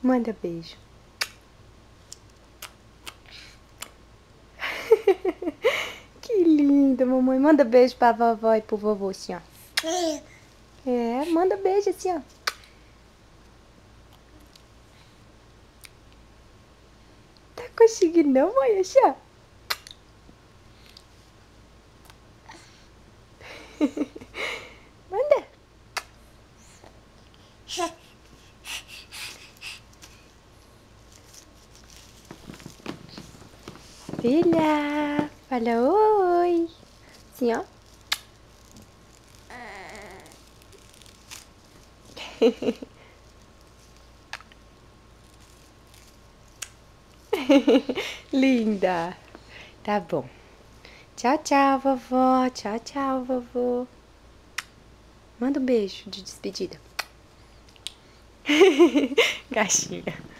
Manda beijo. Que linda, mamãe. Manda beijo pra vovó e pro vovô, assim, ó. É, manda beijo assim, ó. Tá conseguindo não, mãe? Assim, ó. Manda. Filha, fala oi. Assim, ó. Linda. Tá bom. Tchau, tchau, vovó. Tchau, tchau, vovô. Manda um beijo de despedida. Gatinha.